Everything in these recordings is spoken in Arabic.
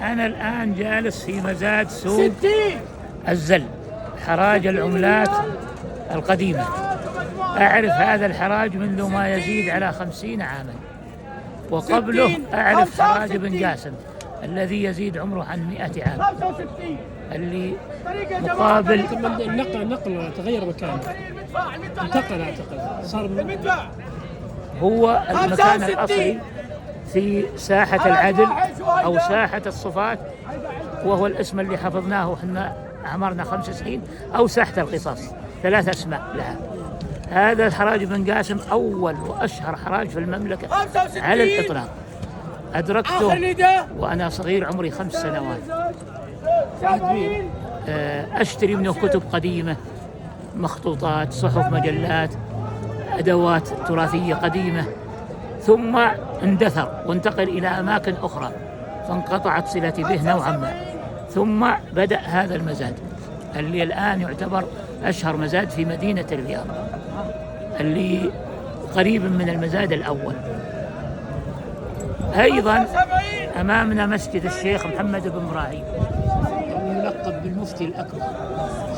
أنا الآن جالس في مزاد سوق الزل، حراج العملات القديمة. أعرف هذا الحراج منذ ما يزيد على 50 عاما، وقبله أعرف حراج بن قاسم الذي يزيد عمره عن 100 عام، اللي مقابل نقل تغير مكانه، انتقل أعتقد صار هو المكان الأصلي في ساحة العدل أو ساحة الصفات، وهو الاسم اللي حفظناه وحنا عمرنا 5 سنين، أو ساحة القصاص، 3 أسماء لها. هذا الحراج بن قاسم أول وأشهر حراج في المملكة على الإطلاق. أدركته وأنا صغير عمري 5 سنوات. أشتري منه كتب قديمة، مخطوطات، صحف، مجلات، أدوات تراثية قديمة، ثم اندثر وانتقل إلى أماكن أخرى، فانقطعت صلتي به نوعا ما. ثم بدأ هذا المزاد اللي الآن يعتبر أشهر مزاد في مدينة الرياض، اللي قريب من المزاد الأول. أيضا أمامنا مسجد الشيخ محمد بن إبراهيم، الملقب بالمفتي الأكبر،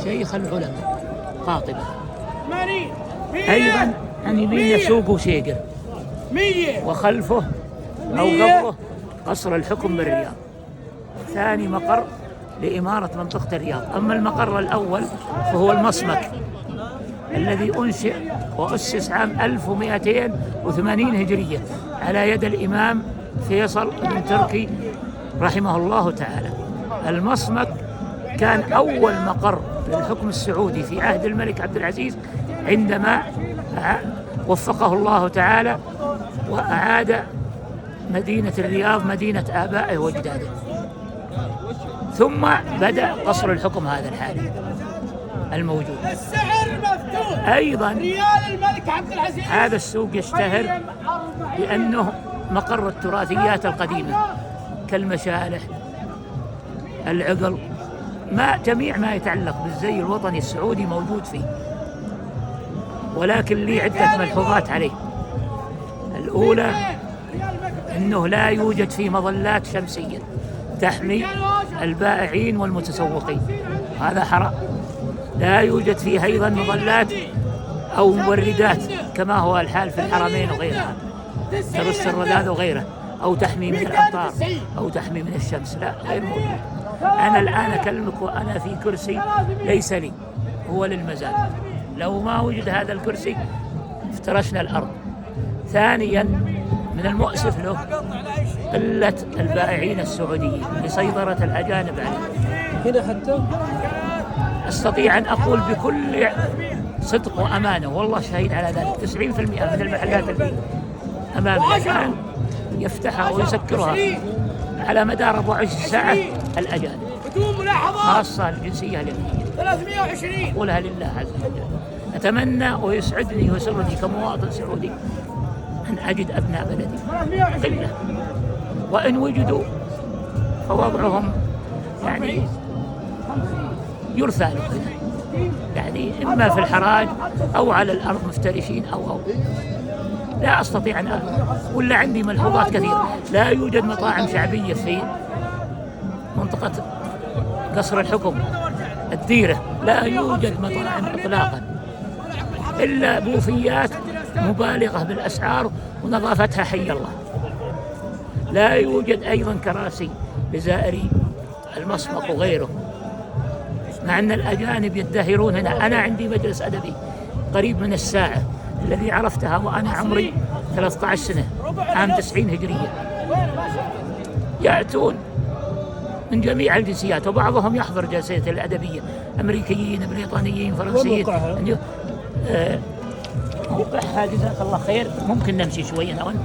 شيخ العلماء، قاطبة. أيضا عن يمين سوق شيقر، وخلفه أو قبله قصر الحكم بالرياض، ثاني مقر لإمارة منطقة الرياض. أما المقر الأول فهو المصمك الذي أنشئ وأسس عام 1280 هجرية على يد الإمام فيصل بن تركي رحمه الله تعالى. المصمك كان أول مقر للحكم السعودي في عهد الملك عبد العزيز، عندما وفقه الله تعالى وأعاد مدينة الرياض مدينة آبائه وأجداده. ثم بدأ قصر الحكم هذا الحالي الموجود. أيضا هذا السوق يشتهر لأنه مقر التراثيات القديمة كالمشالح، العقل، جميع ما يتعلق بالزي الوطني السعودي موجود فيه. ولكن لي عدة ملحوظات عليه. الأولى أنه لا يوجد فيه مظلات شمسية تحمي البائعين والمتسوقين، هذا حرام. لا يوجد فيه أيضا مظلات أو مبردات كما هو الحال في الحرمين وغيرها، ترص الرذاذ وغيره، أو تحمي من الأمطار أو تحمي من الشمس، لا، غير موجود. أنا الآن أكلمك وأنا في كرسي ليس لي، هو للمزاد. لو ما وجد هذا الكرسي افترشنا الأرض. ثانيا من المؤسف له قلة البائعين السعوديين لسيطرة الأجانب عليه. هنا حتى أستطيع أن أقول بكل صدق وأمانة، والله شهيد على ذلك، 90% من المحلات اللي أمامنا الآن يفتحها ويسكرها على مدار 24 ساعة الأجانب، خاصة الجنسية اليمنية. 320 أقولها لله عز وجل. أتمنى ويسعدني ويسرني كمواطن سعودي أن أجد أبناء بلدي قلة، وإن وجدوا فوضعهم يعني يرثى له، يعني إما في الحراج أو على الأرض مفترشين أو لا أستطيع أن ولا عندي ملحوظات كثيرة. لا يوجد مطاعم شعبية في منطقة قصر الحكم الديرة، لا يوجد مطاعم إطلاقا، إلا بوفيات مبالغة بالأسعار ونظافتها حي الله. لا يوجد أيضا كراسي لزائري المصمك وغيره، مع أن الأجانب يدهرون هنا. أنا عندي مجلس أدبي قريب من الساعة الذي عرفتها وأنا عمري 13 سنة، عام 90 هجرية. يأتون من جميع الجنسيات، وبعضهم يحضر جلسات الأدبية، أمريكيين، بريطانيين، فرنسيين. موقعها جزاك الله خير، ممكن نمشي شوي أنا وأنت.